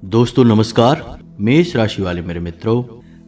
दोस्तों नमस्कार। मेष राशि वाले मेरे मित्रों,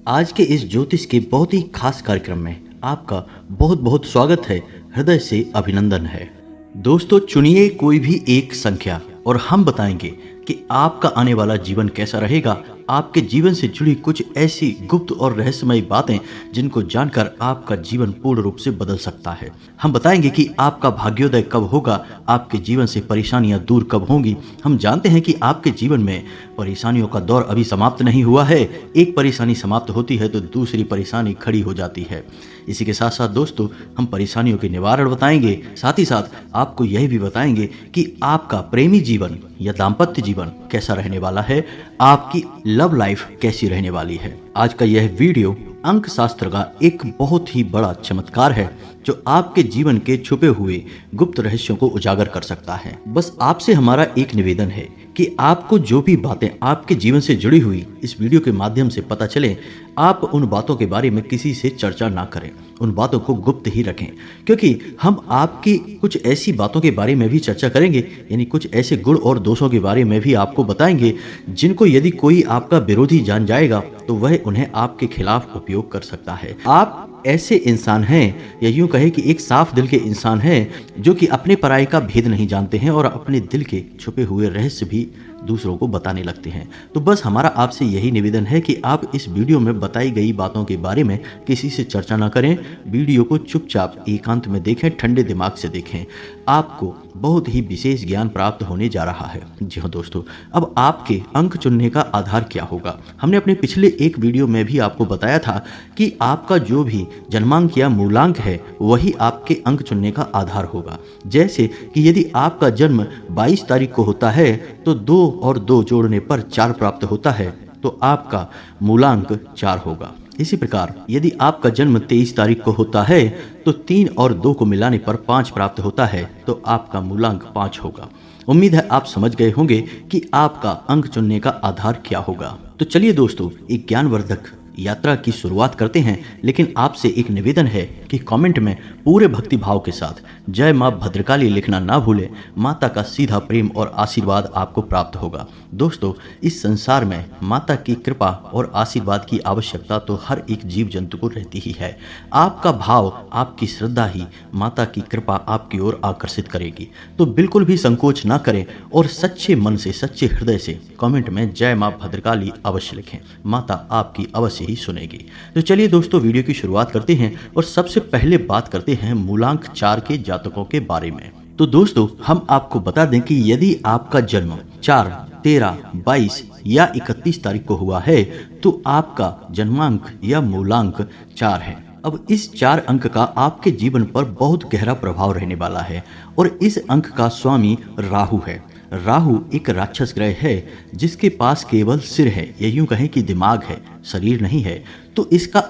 आज के इस ज्योतिष के बहुत ही खास कार्यक्रम में आपका बहुत बहुत स्वागत है। हृदय से अभिनंदन है। दोस्तों चुनिए कोई भी एक संख्या और हम बताएंगे कि आपका आने वाला जीवन कैसा रहेगा। आपके जीवन से जुड़ी कुछ ऐसी गुप्त और रहस्यमयी बातें जिनको जानकर आपका जीवन पूर्ण रूप से बदल सकता है। हम बताएंगे कि आपका भाग्योदय कब होगा, आपके जीवन से परेशानियां दूर कब होंगी। हम जानते हैं कि आपके जीवन में परेशानियों का दौर अभी समाप्त नहीं हुआ है। एक परेशानी समाप्त होती है तो दूसरी परेशानी खड़ी हो जाती है। इसी के साथ साथ दोस्तों हम परेशानियों के निवारण बताएंगे, साथ ही साथ आपको यह भी बताएंगे कि आपका प्रेमी जीवन या दाम्पत्य जीवन कैसा रहने वाला है, आपकी लव लाइफ कैसी रहने वाली है। आज का यह वीडियो अंक शास्त्र का एक बहुत ही बड़ा चमत्कार है जो आपके जीवन के छुपे हुए गुप्त रहस्यों को उजागर कर सकता है। बस आपसे हमारा एक निवेदन है कि आपको जो भी बातें आपके जीवन से जुड़ी हुई इस वीडियो के माध्यम से पता चले, आप उन बातों के बारे में किसी से चर्चा ना करें, उन बातों को गुप्त ही रखें, क्योंकि हम आपकी कुछ ऐसी बातों के बारे में भी चर्चा करेंगे, यानी कुछ ऐसे गुण और दोषों के बारे में भी आपको बताएंगे जिनको यदि कोई आपका विरोधी जान जाएगा तो वह उन्हें आपके खिलाफ उपयोग कर सकता है। आप ऐसे इंसान हैं या यूं कहे कि एक साफ दिल के इंसान हैं जो कि अपने पराये का भेद नहीं जानते हैं और अपने दिल के छुपे हुए रहस्य भी दूसरों को बताने लगते हैं। तो बस हमारा आपसे यही निवेदन है कि आप इस वीडियो में बताई गई बातों के बारे में किसी से चर्चा ना करें। वीडियो को चुपचाप एकांत में देखें, ठंडे दिमाग से देखें। आपको बहुत ही विशेष ज्ञान प्राप्त होने जा रहा है। जी हाँ दोस्तों, अब आपके अंक चुनने का आधार क्या होगा। हमने अपने पिछले एक वीडियो में भी आपको बताया था कि आपका जो भी जन्मांक या मूलांक है वही आपके अंक चुनने का आधार होगा। जैसे कि यदि आपका जन्म 22 तारीख को होता है तो 2 और 2 जोड़ने पर 4 प्राप्त होता है, तो आपका मूलांक 4 होगा। इसी प्रकार यदि आपका जन्म 23 तारीख को होता है तो 3 और 2 को मिलाने पर 5 प्राप्त होता है, तो आपका मूलांक 5 होगा। उम्मीद है आप समझ गए होंगे कि आपका अंक चुनने का आधार क्या होगा। तो चलिए दोस्तों एक ज्ञानवर्धक यात्रा की शुरुआत करते हैं, लेकिन आपसे एक निवेदन है कि कमेंट में पूरे भक्ति भाव के साथ जय मां भद्रकाली लिखना ना भूलें। माता का सीधा प्रेम और आशीर्वाद आपको प्राप्त होगा। दोस्तों इस संसार में माता की कृपा और आशीर्वाद की आवश्यकता तो हर एक जीव जंतु को रहती ही है। आपका भाव, आपकी श्रद्धा ही माता की कृपा आपकी ओर आकर्षित करेगी। तो बिल्कुल भी संकोच ना करें और सच्चे मन से, सच्चे हृदय से कमेंट में जय मां भद्रकाली अवश्य लिखें। माता आपकी अवश्य ही सुनेगी। तो चलिए दोस्तों वीडियो की शुरुआत करते हैं और सबसे पहले बात करते हैं मूलांक 4 के जातकों के बारे में। तो दोस्तों हम आपको बता दें कि यदि आपका जन्म 4, 13, 22 या 31 तारीख को हुआ है तो आपका जन्मांक या मूलांक 4 है। अब इस 4 अंक का आपके जीवन पर बहुत गहरा प्रभाव रहने वाला है और इस अंक का स्वामी राहु है। राहु एक राक्षस ग्रह है जिसके पास केवल सिर है, या यूं कहें कि दिमाग है, शरीर नहीं है। तो इसका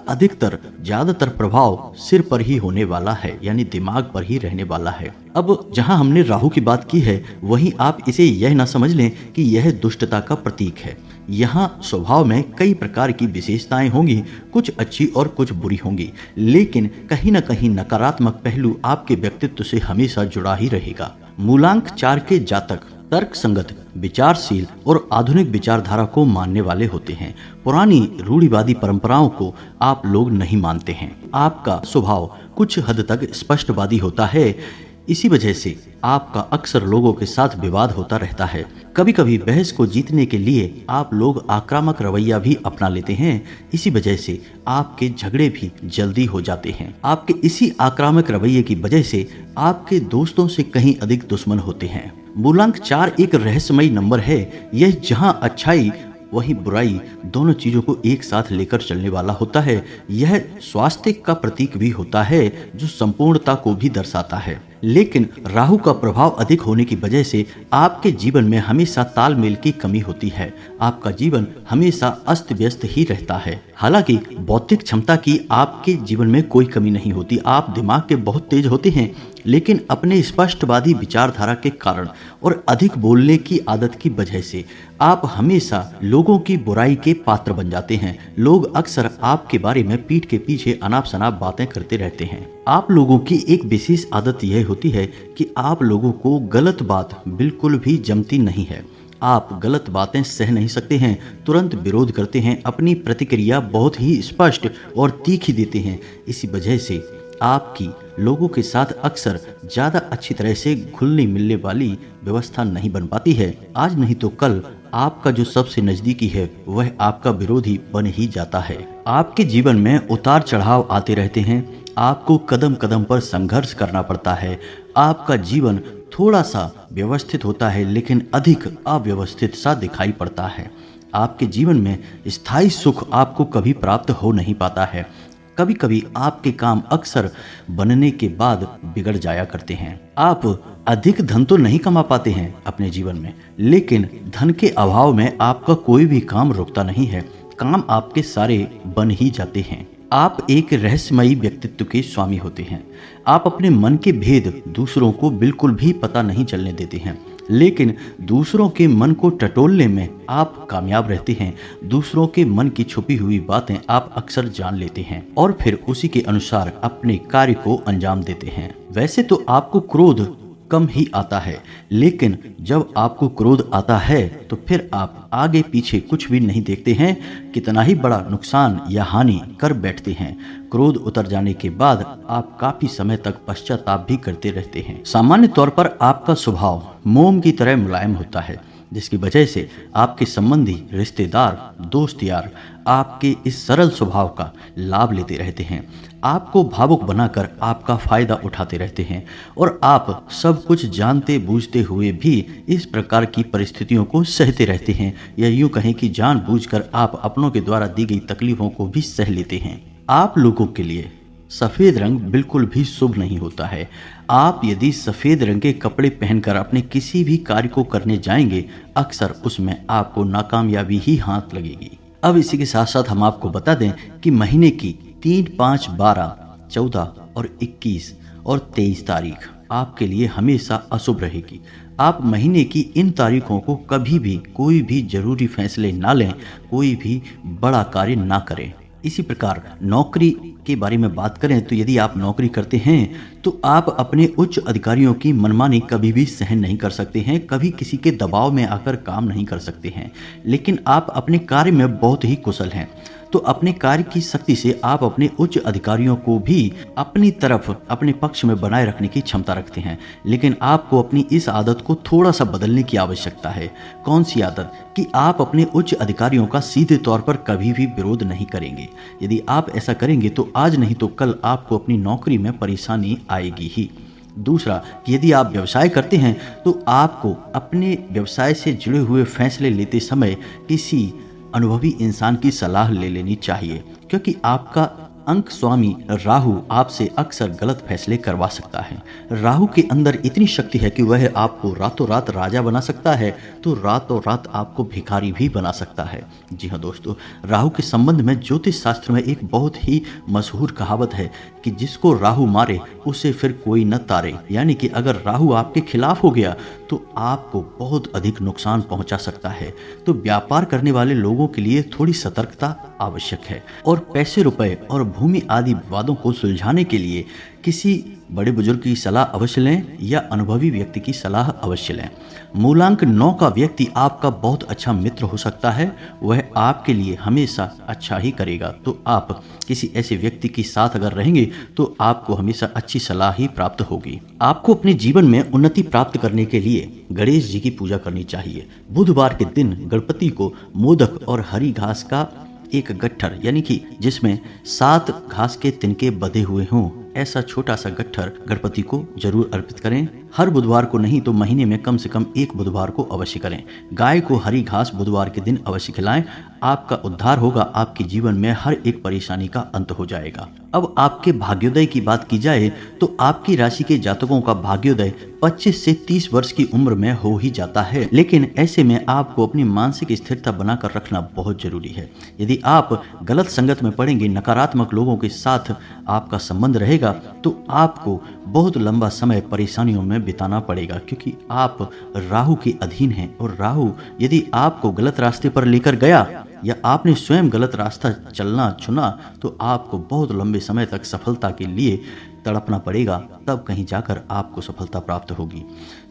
ज्यादातर प्रभाव सिर पर ही होने वाला है, यानी दिमाग पर ही रहने वाला है। अब जहां हमने राहु की बात की है वहीं आप इसे यह ना समझ लें कि यह दुष्टता का प्रतीक है। यहाँ स्वभाव में कई प्रकार की विशेषताएं होंगी, कुछ अच्छी और कुछ बुरी होंगी, लेकिन कहीं ना कहीं नकारात्मक पहलू आपके व्यक्तित्व से हमेशा जुड़ा ही रहेगा। मूलांक 4 के जातक तर्क संगत, विचारशील और आधुनिक विचारधारा को मानने वाले होते हैं। पुरानी रूढ़िवादी परंपराओं को आप लोग नहीं मानते हैं। आपका स्वभाव कुछ हद तक स्पष्टवादी होता है। इसी वजह से आपका अक्सर लोगों के साथ विवाद होता रहता है। कभी कभी बहस को जीतने के लिए आप लोग आक्रामक रवैया भी अपना लेते हैं। इसी वजह से आपके झगड़े भी जल्दी हो जाते हैं। आपके इसी आक्रामक रवैये की वजह से आपके दोस्तों से कहीं अधिक दुश्मन होते हैं। मूलांक 4 एक रहस्यमयी नंबर है। यह जहां अच्छाई वही बुराई दोनों चीजों को एक साथ लेकर चलने वाला होता है। यह स्वास्थ्य का प्रतीक भी होता है जो संपूर्णता को भी दर्शाता है। लेकिन राहु का प्रभाव अधिक होने की वजह से आपके जीवन में हमेशा तालमेल की कमी होती है। आपका जीवन हमेशा अस्त व्यस्त ही रहता है। हालांकि बौद्धिक क्षमता की आपके जीवन में कोई कमी नहीं होती। आप दिमाग के बहुत तेज होते हैं, लेकिन अपने स्पष्टवादी विचारधारा के कारण और अधिक बोलने की आदत की वजह से आप हमेशा लोगों की बुराई के पात्र बन जाते हैं। लोग अक्सर आपके बारे में पीठ के पीछे अनाप शनाप बातें करते रहते हैं। आप लोगों की एक विशेष आदत यह होती है कि आप लोगों को गलत बात बिल्कुल भी जमती नहीं है। आप गलत बातें सह नहीं सकते हैं, तुरंत विरोध करते हैं, अपनी प्रतिक्रिया बहुत ही स्पष्ट और तीखी देते हैं। इसी वजह से आपकी लोगों के साथ अक्सर ज़्यादा अच्छी तरह से घुलने मिलने वाली व्यवस्था नहीं बन पाती है। आज नहीं तो कल आपका जो सबसे नजदीकी है वह आपका विरोधी बन ही जाता है। आपके जीवन में उतार चढ़ाव आते रहते हैं, आपको कदम कदम पर संघर्ष करना पड़ता है। आपका जीवन थोड़ा सा व्यवस्थित होता है लेकिन अधिक अव्यवस्थित सा दिखाई पड़ता है। आपके जीवन में स्थायी सुख आपको कभी प्राप्त हो नहीं पाता है। कभी कभी आपके काम अक्सर बनने के बाद बिगड़ जाया करते हैं। आप अधिक धन तो नहीं कमा पाते हैं अपने जीवन में, लेकिन धन के अभाव में आपका कोई भी काम रुकता नहीं है। काम आपके सारे बन ही जाते हैं। आप एक रहस्यमयी व्यक्तित्व के स्वामी होते हैं। आप अपने मन के भेद दूसरों को बिल्कुल भी पता नहीं चलने देते हैं, लेकिन दूसरों के मन को टटोलने में आप कामयाब रहते हैं। दूसरों के मन की छुपी हुई बातें आप अक्सर जान लेते हैं और फिर उसी के अनुसार अपने कार्य को अंजाम देते हैं। वैसे तो आपको क्रोध कम ही आता है, लेकिन जब आपको क्रोध आता है तो फिर आप आगे पीछे कुछ भी नहीं देखते हैं, कितना ही बड़ा नुकसान या हानि कर बैठते हैं। क्रोध उतर जाने के बाद आप काफी समय तक पश्चाताप भी करते रहते हैं। सामान्य तौर पर आपका स्वभाव मोम की तरह मुलायम होता है, जिसकी वजह से आपके संबंधी, रिश्तेदार, दोस्त यार आपके इस सरल स्वभाव का लाभ लेते रहते हैं। आपको भावुक बनाकर आपका फायदा उठाते रहते हैं और आप सब कुछ जानते बूझते हुए भी इस प्रकार की परिस्थितियों को सहते रहते हैं, या यूं कहें कि जानबूझकर आप अपनों के द्वारा दी गई तकलीफों को भी सह लेते हैं। आप लोगों के लिए सफ़ेद रंग बिल्कुल भी शुभ नहीं होता है। आप यदि सफ़ेद रंग के कपड़े पहनकर अपने किसी भी कार्य को करने जाएंगे, अक्सर उसमें आपको नाकामयाबी ही हाथ लगेगी। अब इसी के साथ साथ हम आपको बता दें कि महीने की 3, 5, 12, 14 और 21 और 23 तारीख आपके लिए हमेशा अशुभ रहेगी। आप महीने की इन तारीखों को कभी भी कोई भी जरूरी फैसले ना लें, कोई भी बड़ा कार्य ना करें। इसी प्रकार नौकरी के बारे में बात करें तो यदि आप नौकरी करते हैं तो आप अपने उच्च अधिकारियों की मनमानी कभी भी सहन नहीं कर सकते हैं, कभी किसी के दबाव में आकर काम नहीं कर सकते हैं। लेकिन आप अपने कार्य में बहुत ही कुशल हैं, तो अपने कार्य की शक्ति से आप अपने उच्च अधिकारियों को भी अपनी तरफ, अपने पक्ष में बनाए रखने की क्षमता रखते हैं। लेकिन आपको अपनी इस आदत को थोड़ा सा बदलने की आवश्यकता है। कौन सी आदत? कि आप अपने उच्च अधिकारियों का सीधे तौर पर कभी भी विरोध नहीं करेंगे। यदि आप ऐसा करेंगे तो आज नहीं तो कल आपको अपनी नौकरी में परेशानी आएगी ही। दूसरा, कि यदि आप व्यवसाय करते हैं तो आपको अपने व्यवसाय से जुड़े हुए फैसले लेते समय किसी अनुभवी इंसान की सलाह ले लेनी चाहिए, क्योंकि आपका अंक स्वामी राहु आपसे अक्सर गलत फैसले करवा सकता है। राहु के अंदर इतनी शक्ति है कि वह आपको रातों रात राजा बना सकता है तो रातों रात आपको भिखारी भी बना सकता है। जी हाँ दोस्तों, राहु के संबंध में ज्योतिष शास्त्र में एक बहुत ही मशहूर कहावत है कि जिसको राहु मारे उसे फिर कोई न तारे। यानी कि अगर राहु आपके खिलाफ हो गया तो आपको बहुत अधिक नुकसान पहुंचा सकता है। तो व्यापार करने वाले लोगों के लिए थोड़ी सतर्कता आवश्यक है और पैसे, रुपए और भूमि आदि विवादों को सुलझाने के लिए किसी बड़े बुजुर्ग की सलाह अवश्य लें या अनुभवी व्यक्ति की सलाह अवश्य लें। मूलांक 9 का व्यक्ति आपका बहुत अच्छा मित्र हो सकता है, वह आपके लिए हमेशा अच्छा ही करेगा। तो आप किसी ऐसे व्यक्ति के साथ अगर रहेंगे तो आपको हमेशा अच्छी सलाह ही प्राप्त होगी। आपको अपने जीवन में उन्नति प्राप्त करने के लिए गणेश जी की पूजा करनी चाहिए। बुधवार के दिन गणपति को मोदक और हरी घास का एक गट्ठर, यानी कि जिसमें 7 घास के तिनके बंधे हुए हों, ऐसा छोटा सा गट्ठर गणपति को जरूर अर्पित करें। हर बुधवार को नहीं तो महीने में कम से कम एक बुधवार को अवश्य करें। गाय को हरी घास बुधवार के दिन अवश्य खिलाएं। आपका उद्धार होगा, आपके जीवन में हर एक परेशानी का अंत हो जाएगा। अब आपके भाग्योदय की बात की जाए तो आपकी राशि के जातकों का भाग्योदय 25 से 30 वर्ष की उम्र में हो ही जाता है। लेकिन ऐसे में आपको अपनी मानसिक स्थिरता बनाकर रखना बहुत जरूरी है। यदि आप गलत संगत में पड़ेंगे, नकारात्मक लोगों के साथ आपका संबंध रहेगा तो आपको बहुत लंबा समय परेशानियों में बिताना पड़ेगा, क्योंकि आप राहु के अधीन हैं। और राहु यदि आपको गलत रास्ते पर लेकर गया या आपने स्वयं गलत रास्ता चलना चुना तो आपको बहुत लंबे समय तक सफलता के लिए तड़पना पड़ेगा, तब कहीं जाकर आपको सफलता प्राप्त होगी।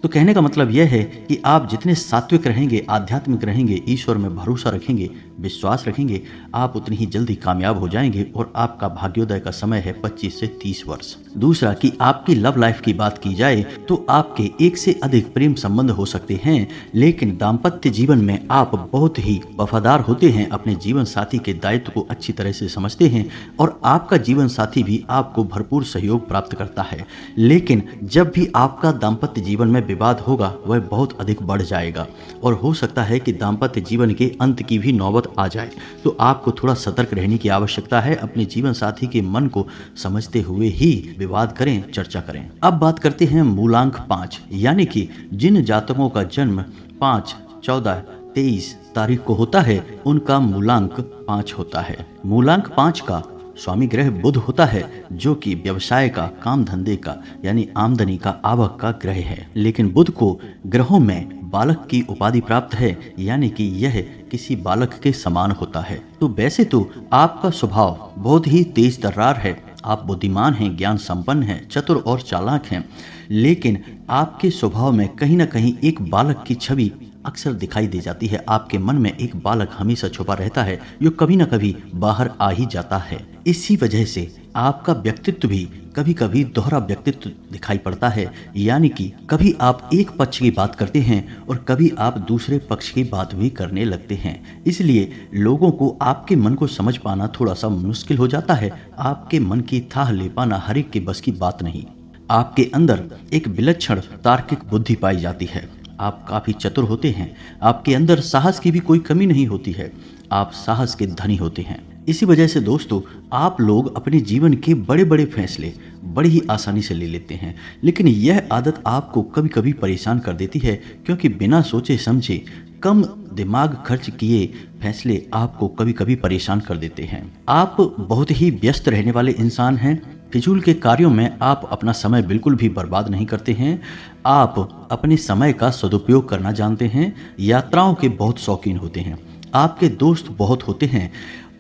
तो कहने का मतलब यह है कि आप जितने सात्विक रहेंगे, आध्यात्मिक रहेंगे, ईश्वर में भरोसा रखेंगे, विश्वास रखेंगे, आप उतनी ही जल्दी कामयाब हो जाएंगे और आपका भाग्योदय का समय है 25 से 30 वर्ष। दूसरा कि आपकी लव लाइफ की बात की जाए तो आपके एक से अधिक प्रेम संबंध हो सकते हैं, लेकिन दाम्पत्य जीवन में आप बहुत ही वफादार होते हैं, अपने जीवन साथी के दायित्व को अच्छी तरह से समझते हैं और आपका जीवन साथी भी आपको भरपूर सहयोग प्राप्त करता है। लेकिन जब भी आपका दाम्पत्य जीवन में विवाद होगा वह बहुत अधिक बढ़ जाएगा और हो सकता है कि दाम्पत्य जीवन के अंत की भी नौबत आ जाए। तो आपको थोड़ा सतर्क रहने की आवश्यकता है। अपने जीवन साथी के मन को समझते हुए ही विवाद करें, चर्चा करें। अब बात करते हैं मूलांक 5, यानी कि जिन जातकों का जन्म 5, 14, 23 तारीख को होता है उनका मूलांक 5 होता है। मूलांक 5 का स्वामी ग्रह बुध होता है, जो कि व्यवसाय का, काम धंधे का यानी आमदनी का, आवक का ग्रह है। लेकिन बुध को ग्रहों में बालक की उपाधि प्राप्त है, यानी कि यह किसी बालक के समान होता है। तो वैसे तो आपका स्वभाव बहुत ही तेज तर्रार है, आप बुद्धिमान हैं, ज्ञान संपन्न हैं, चतुर और चालाक हैं, लेकिन आपके स्वभाव में कहीं ना कहीं एक बालक की छवि अक्सर दिखाई दे जाती है। आपके मन में एक बालक हमेशा छुपा रहता है जो कभी ना कभी बाहर आ ही जाता है। इसी वजह से आपका व्यक्तित्व भी कभी कभी दोहरा व्यक्तित्व दिखाई पड़ता है, यानी कि कभी आप एक पक्ष की बात करते हैं और कभी आप दूसरे पक्ष की बात भी करने लगते हैं। इसलिए लोगों को आपके मन को समझ पाना थोड़ा सा मुश्किल हो जाता है। आपके मन की थाह ले पाना हर एक के बस की बात नहीं। आपके अंदर एक विलक्षण तार्किक बुद्धि पाई जाती है, आप काफी चतुर होते हैं, आपके अंदर साहस की भी कोई कमी नहीं होती है, आप साहस के धनी होते हैं। इसी वजह से दोस्तों आप लोग अपने जीवन के बड़े बड़े फैसले बड़ी ही आसानी से ले लेते हैं, लेकिन यह आदत आपको कभी कभी परेशान कर देती है, क्योंकि बिना सोचे समझे कम दिमाग खर्च किए फैसले आपको कभी कभी परेशान कर देते हैं। आप बहुत ही व्यस्त रहने वाले इंसान हैं, फिजूल के कार्यों में आप अपना समय बिल्कुल भी बर्बाद नहीं करते हैं, आप अपने समय का सदुपयोग करना जानते हैं, यात्राओं के बहुत शौकीन होते हैं, आपके दोस्त बहुत होते हैं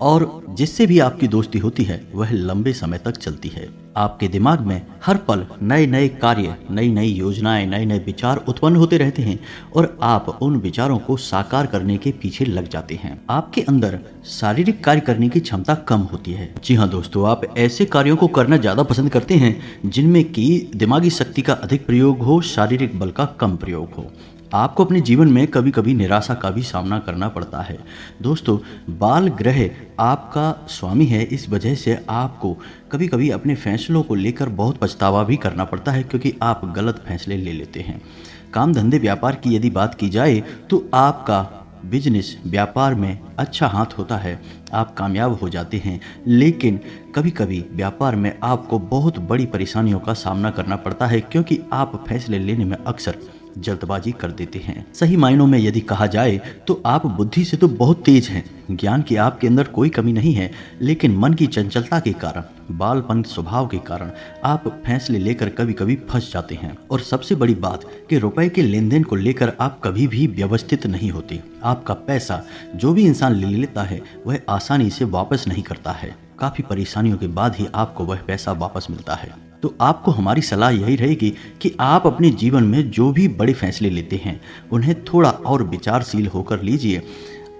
और जिससे भी आपकी दोस्ती होती है वह लंबे समय तक चलती है। आपके दिमाग में हर पल नए नए कार्य, नई नई योजनाएं, नए नए विचार उत्पन्न होते रहते हैं और आप उन विचारों को साकार करने के पीछे लग जाते हैं। आपके अंदर शारीरिक कार्य करने की क्षमता कम होती है। जी हाँ दोस्तों, आप ऐसे कार्यों को करना ज्यादा पसंद करते हैं जिनमें कि दिमागी शक्ति का अधिक प्रयोग हो, शारीरिक बल का कम प्रयोग हो। आपको अपने जीवन में कभी कभी निराशा का भी सामना करना पड़ता है। दोस्तों बाल ग्रह आपका स्वामी है, इस वजह से आपको कभी कभी अपने फैसलों को लेकर बहुत पछतावा भी करना पड़ता है, क्योंकि आप गलत फैसले ले लेते हैं। काम धंधे व्यापार की यदि बात की जाए तो आपका बिजनेस व्यापार में अच्छा हाथ होता है, आप कामयाब हो जाते हैं, लेकिन कभी कभी व्यापार में आपको बहुत बड़ी परेशानियों का सामना करना पड़ता है, क्योंकि आप फैसले लेने में अक्सर जल्दबाजी कर देते हैं। सही मायनों में यदि कहा जाए तो आप बुद्धि से तो बहुत तेज हैं, ज्ञान की आपके अंदर कोई कमी नहीं है, लेकिन मन की चंचलता के कारण, बालपन स्वभाव के कारण आप फैसले लेकर कभी कभी फंस जाते हैं। और सबसे बड़ी बात कि रुपए के लेन देन को लेकर आप कभी भी व्यवस्थित नहीं होते। आपका पैसा जो भी इंसान ले लेता है वह आसानी से वापस नहीं करता है, काफी परेशानियों के बाद ही आपको वह पैसा वापस मिलता है। तो आपको हमारी सलाह यही रहेगी कि आप अपने जीवन में जो भी बड़े फैसले लेते हैं उन्हें थोड़ा और विचारशील होकर लीजिए।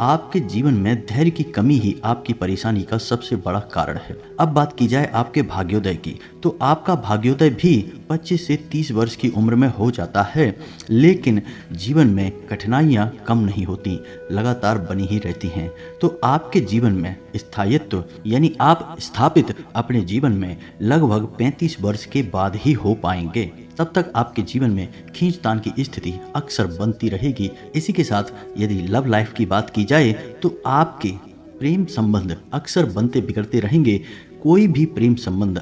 आपके जीवन में धैर्य की कमी ही आपकी परेशानी का सबसे बड़ा कारण है। अब बात की जाए आपके भाग्योदय की, तो आपका भाग्योदय भी 25 से 30 वर्ष की उम्र में हो जाता है, लेकिन जीवन में कठिनाइयाँ कम नहीं होती, लगातार बनी ही रहती हैं। तो आपके जीवन में स्थायित्व यानी आप स्थापित अपने जीवन में लगभग 35 वर्ष के बाद ही हो पाएंगे। तब तक आपके जीवन में खींचतान की स्थिति अक्सर बनती रहेगी। इसी के साथ यदि लव लाइफ की बात की जाए तो आपके प्रेम संबंध अक्सर बनते बिगड़ते रहेंगे। कोई भी प्रेम संबंध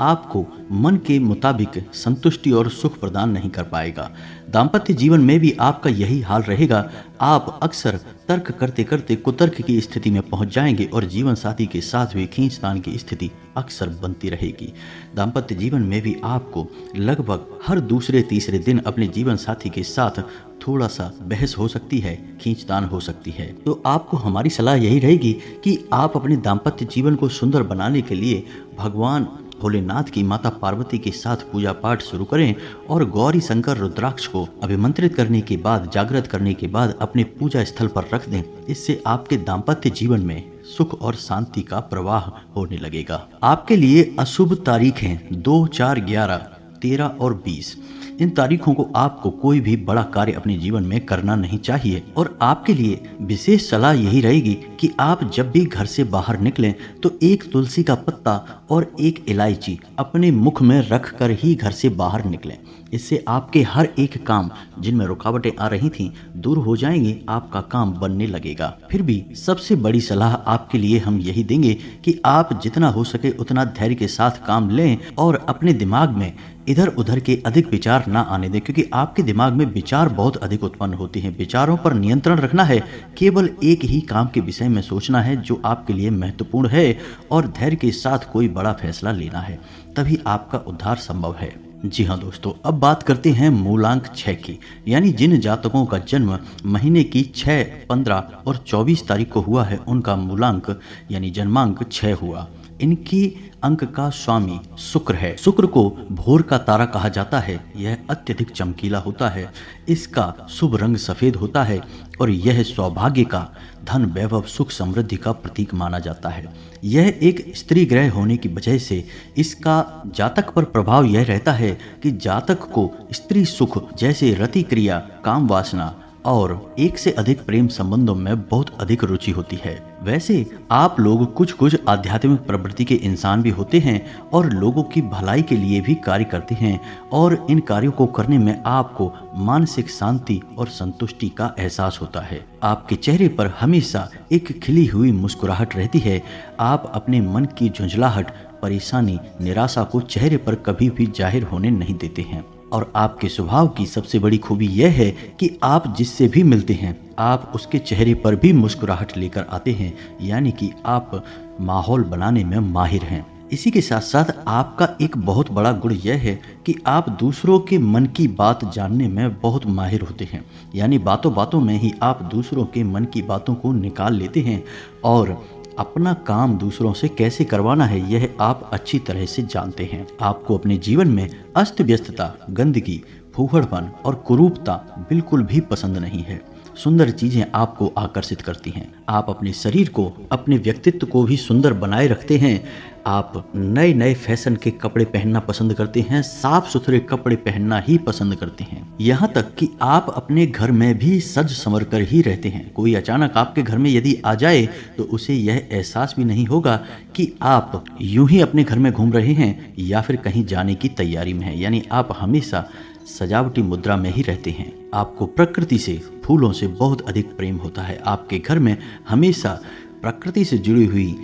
आपको मन के मुताबिक संतुष्टि और सुख प्रदान नहीं कर पाएगा। दाम्पत्य जीवन में भी आपका यही हाल रहेगा। आप अक्सर तर्क करते करते कुतर्क की स्थिति में पहुंच जाएंगे और जीवन साथी के साथ भी खींचतान की स्थिति अक्सर बनती रहेगी। दाम्पत्य जीवन में भी आपको लगभग हर दूसरे तीसरे दिन अपने जीवन साथी के साथ थोड़ा सा बहस हो सकती है, खींचतान हो सकती है। तो आपको हमारी सलाह यही रहेगी कि आप अपने दाम्पत्य जीवन को सुंदर बनाने के लिए भगवान भोलेनाथ की माता पार्वती के साथ पूजा पाठ शुरू करें और गौरी शंकर रुद्राक्ष को अभिमंत्रित करने के बाद, जागृत करने के बाद अपने पूजा स्थल पर रख दें। इससे आपके दाम्पत्य जीवन में सुख और शांति का प्रवाह होने लगेगा। आपके लिए अशुभ तारीख हैं 2, 4, 11, 13 और 20। इन तारीखों को आपको कोई भी बड़ा कार्य अपने जीवन में करना नहीं चाहिए और आपके लिए विशेष सलाह यही रहेगी कि आप जब भी घर से बाहर निकलें तो एक तुलसी का पत्ता और एक इलायची अपने मुख में रख कर ही घर से बाहर निकलें। इससे आपके हर एक काम जिनमें रुकावटें आ रही थीं दूर हो जाएंगी, आपका काम बनने लगेगा। फिर भी सबसे बड़ी सलाह आपके लिए हम यही देंगे कि आप जितना हो सके उतना धैर्य के साथ काम लें और अपने दिमाग में इधर उधर के अधिक विचार ना आने दें, क्योंकि आपके दिमाग में विचार बहुत अधिक उत्पन्न होते हैं। विचारों पर नियंत्रण रखना है, केवल एक ही काम के विषय में सोचना है जो आपके लिए महत्वपूर्ण है और धैर्य के साथ कोई बड़ा फैसला लेना है, तभी आपका उद्धार संभव है। जी हाँ दोस्तों, अब बात करते हैं मूलांक 6 की, यानी जिन जातकों का जन्म महीने की 6, 15 और 24 तारीख को हुआ है उनका मूलांक यानी जन्मांक 6 हुआ। इनकी अंक का स्वामी शुक्र है। शुक्र को भोर का तारा कहा जाता है। यह अत्यधिक चमकीला होता है। इसका शुभ रंग सफेद होता है और यह सौभाग्य का, धन, वैभव, सुख, समृद्धि का प्रतीक माना जाता है। यह एक स्त्री ग्रह होने की वजह से इसका जातक पर प्रभाव यह रहता है कि जातक को स्त्री सुख जैसे रति क्रिया, काम वासना और एक से अधिक प्रेम संबंधों में बहुत अधिक रुचि होती है। वैसे आप लोग कुछ आध्यात्मिक प्रवृत्ति के इंसान भी होते हैं और लोगों की भलाई के लिए भी कार्य करते हैं और इन कार्यों को करने में आपको मानसिक शांति और संतुष्टि का एहसास होता है। आपके चेहरे पर हमेशा एक खिली हुई मुस्कुराहट रहती है। आप अपने मन की झुंझलाहट, परेशानी, निराशा को चेहरे पर कभी भी जाहिर होने नहीं देते हैं। और आपके स्वभाव की सबसे बड़ी खूबी यह है कि आप जिससे भी मिलते हैं आप उसके चेहरे पर भी मुस्कुराहट लेकर आते हैं, यानी कि आप माहौल बनाने में माहिर हैं। इसी के साथ साथ आपका एक बहुत बड़ा गुण यह है कि आप दूसरों के मन की बात जानने में बहुत माहिर होते हैं, यानी बातों बातों में ही आप दूसरों के मन की बातों को निकाल लेते हैं और अपना काम दूसरों से कैसे करवाना है यह आप अच्छी तरह से जानते हैं। आपको अपने जीवन में अस्त व्यस्तता, गंदगी, फूहड़पन और कुरूपता बिल्कुल भी पसंद नहीं है। सुंदर चीजें आपको आकर्षित करती हैं। आप अपने शरीर को, अपने व्यक्तित्व को भी सुंदर बनाए रखते हैं। आप नए नए फैशन के कपड़े पहनना पसंद करते हैं, साफ सुथरे कपड़े पहनना ही पसंद करते हैं। यहाँ तक कि आप अपने घर में भी सज संवर कर ही रहते हैं। कोई अचानक आपके घर में यदि आ जाए तो उसे यह एहसास भी नहीं होगा कि आप यूं ही अपने घर में घूम रहे हैं या फिर कहीं जाने की तैयारी में हैं, यानी आप हमेशा सजावटी मुद्रा में ही रहते हैं। आपको प्रकृति से, फूलों से बहुत अधिक प्रेम होता है। आपके घर में हमेशा प्रकृति से जुड़ी हुई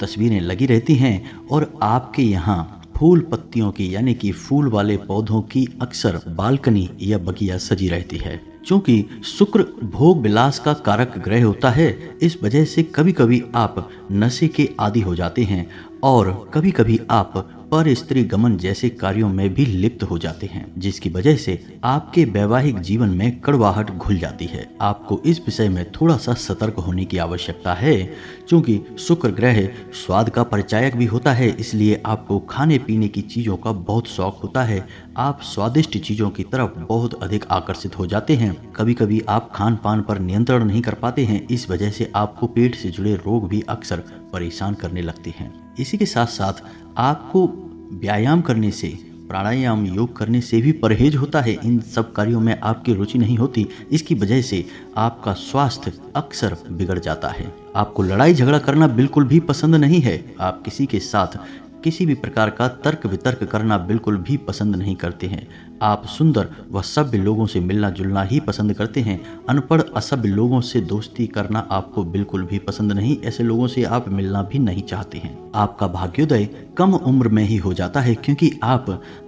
तस्वीरें लगी रहती हैं और आपके यहाँ फूल पत्तियों की यानी कि फूल वाले पौधों की अक्सर बालकनी या बगिया सजी रहती है। चूंकि शुक्र भोग विलास का कारक ग्रह होता है, इस वजह से कभी कभी आप नशे के आदी हो जाते हैं और कभी कभी आप पर स्त्री गमन जैसे कार्यों में भी लिप्त हो जाते हैं, जिसकी वजह से आपके वैवाहिक जीवन में कड़वाहट घुल जाती है। आपको इस विषय में थोड़ा सा सतर्क होने की आवश्यकता है। क्योंकि शुक्र ग्रह स्वाद का परिचायक भी होता है, इसलिए आपको खाने पीने की चीजों का बहुत शौक होता है। आप स्वादिष्ट चीजों की तरफ बहुत अधिक आकर्षित हो जाते हैं। कभी कभी आप खान पान पर नियंत्रण नहीं कर पाते हैं, इस वजह से आपको पेट से जुड़े रोग भी अक्सर परेशान करने लगते हैं। इसी के साथ साथ आपको व्यायाम करने से, प्राणायाम, योग करने से भी परहेज होता है। इन सब कार्यों में आपकी रुचि नहीं होती, इसकी वजह से आपका स्वास्थ्य अक्सर बिगड़ जाता है। आपको लड़ाई झगड़ा करना बिल्कुल भी पसंद नहीं है। आप किसी के साथ किसी भी प्रकार का तर्क वितर्क करना बिल्कुल भी पसंद नहीं करते हैं। आप सुंदर व सभ्य लोगों से मिलना जुलना ही पसंद करते हैं। अनपढ़ असभ्य लोगों से दोस्ती करना आपको बिल्कुल भी पसंद नहीं, ऐसे लोगों से आप मिलना भी नहीं चाहते हैं। आपका भाग्योदय कम उम्र में ही हो जाता है, क्योंकि आप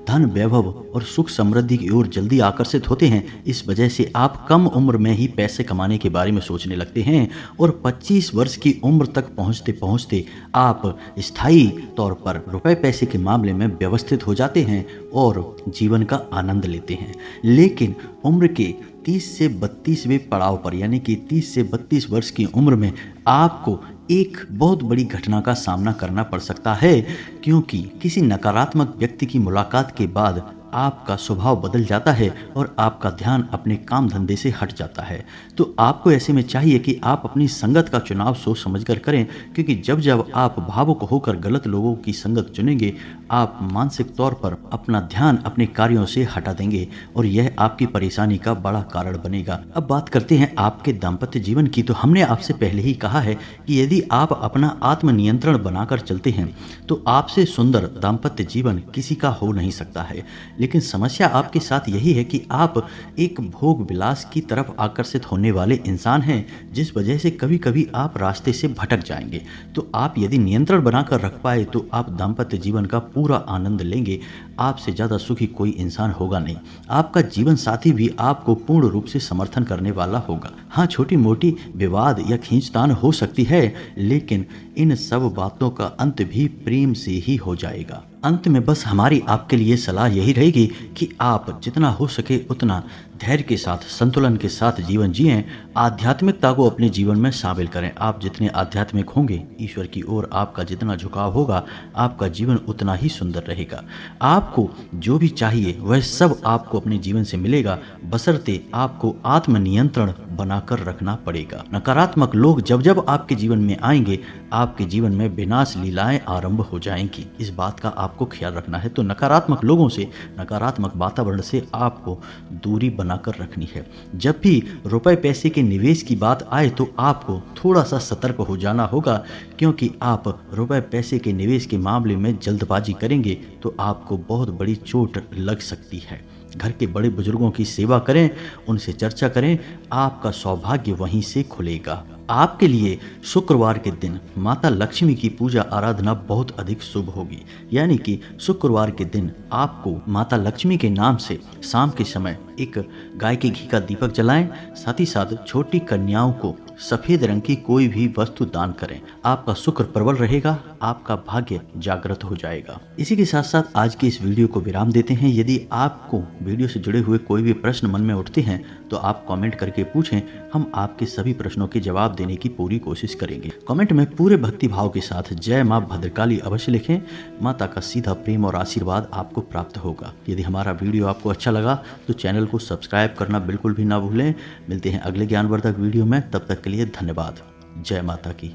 धन, वैभव और सुख समृद्धि की ओर जल्दी आकर्षित होते हैं। इस वजह से आप कम उम्र में ही पैसे कमाने के बारे में सोचने लगते हैं और 25 वर्ष की उम्र तक पहुंचते पहुंचते आप स्थायी तौर पर रुपए पैसे के मामले में व्यवस्थित हो जाते हैं और जीवन का आनंद लेते हैं। लेकिन उम्र के 30 से 32वें पड़ाव पर यानी कि 30 से 32 वर्ष की उम्र में आपको एक बहुत बड़ी घटना का सामना करना पड़ सकता है, क्योंकि किसी नकारात्मक व्यक्ति की मुलाकात के बाद आपका स्वभाव बदल जाता है और आपका ध्यान अपने काम धंधे से हट जाता है। तो आपको ऐसे में चाहिए कि आप अपनी संगत का चुनाव सोच समझकर करें, क्योंकि जब जब आप भावुक होकर गलत लोगों की संगत चुनेंगे, आप मानसिक तौर पर अपना ध्यान अपने कार्यों से हटा देंगे और यह आपकी परेशानी का बड़ा कारण बनेगा। अब बात करते हैं आपके दाम्पत्य जीवन की। तो हमने आपसे पहले ही कहा है कि यदि आप अपना आत्मनियंत्रण बनाकर चलते हैं तो आपसे सुंदर दाम्पत्य जीवन किसी का हो नहीं सकता है। लेकिन समस्या आपके साथ यही है कि आप एक भोग विलास की तरफ आकर्षित होने वाले इंसान हैं, जिस वजह से कभी कभी आप रास्ते से भटक जाएंगे। तो आप यदि नियंत्रण बनाकर रख पाए तो आप दाम्पत्य जीवन का पूरा आनंद लेंगे। आपसे ज़्यादा सुखी कोई इंसान होगा नहीं। आपका जीवन साथी भी आपको पूर्ण रूप से समर्थन करने वाला होगा। हाँ, छोटी मोटी विवाद या खींचतान हो सकती है, लेकिन इन सब बातों का अंत भी प्रेम से ही हो जाएगा। अंत में बस हमारी आपके लिए सलाह यही रहेगी कि आप जितना हो सके उतना धैर्य के साथ, संतुलन के साथ जीवन जिएं। आध्यात्मिकता को अपने जीवन में शामिल करें। आप जितने आध्यात्मिक होंगे, ईश्वर की ओर आपका जितना झुकाव होगा, आपका जीवन उतना ही सुंदर रहेगा। आपको जो भी चाहिए वह सब आपको अपने जीवन से मिलेगा, बशर्ते आपको आत्मनियंत्रण बनाकर रखना पड़ेगा। नकारात्मक लोग जब जब आपके जीवन में आएंगे, आपके जीवन में विनाश लीलाएं आरंभ हो जाएंगी। इस बात का आपको ख्याल रखना है। तो नकारात्मक लोगों से, नकारात्मक वातावरण से आपको दूरी बनाकर रखनी है। जब भी रुपए पैसे के निवेश की बात आए तो आपको थोड़ा सा सतर्क हो जाना होगा, क्योंकि आप रुपए पैसे के निवेश के मामले में जल्दबाजी करेंगे तो आपको बहुत बड़ी चोट लग सकती है। घर के बड़े बुजुर्गों की सेवा करें, उनसे चर्चा करें, आपका सौभाग्य वहीं से खुलेगा। आपके लिए शुक्रवार के दिन माता लक्ष्मी की पूजा आराधना बहुत अधिक शुभ होगी। यानी कि शुक्रवार के दिन आपको माता लक्ष्मी के नाम से शाम के समय एक गाय के घी का दीपक जलाएं। साथ ही साथ छोटी कन्याओं को सफेद रंग की कोई भी वस्तु दान करें। आपका शुक्र प्रबल रहेगा, आपका भाग्य जागृत हो जाएगा। इसी के साथ साथ आज की इस वीडियो को विराम देते हैं। यदि आपको वीडियो से जुड़े हुए कोई भी प्रश्न मन में उठते हैं तो आप कमेंट करके पूछें। हम आपके सभी प्रश्नों के जवाब देने की पूरी कोशिश करेंगे। कमेंट में पूरे भक्ति भाव के साथ जय मां भद्रकाली अवश्य लिखें। माता का सीधा प्रेम और आशीर्वाद आपको प्राप्त होगा। यदि हमारा वीडियो आपको अच्छा लगा तो चैनल को सब्सक्राइब करना बिल्कुल भी ना भूलें। मिलते हैं अगले ज्ञानवर्धक वीडियो में, तब तक के लिए धन्यवाद। जय माता की।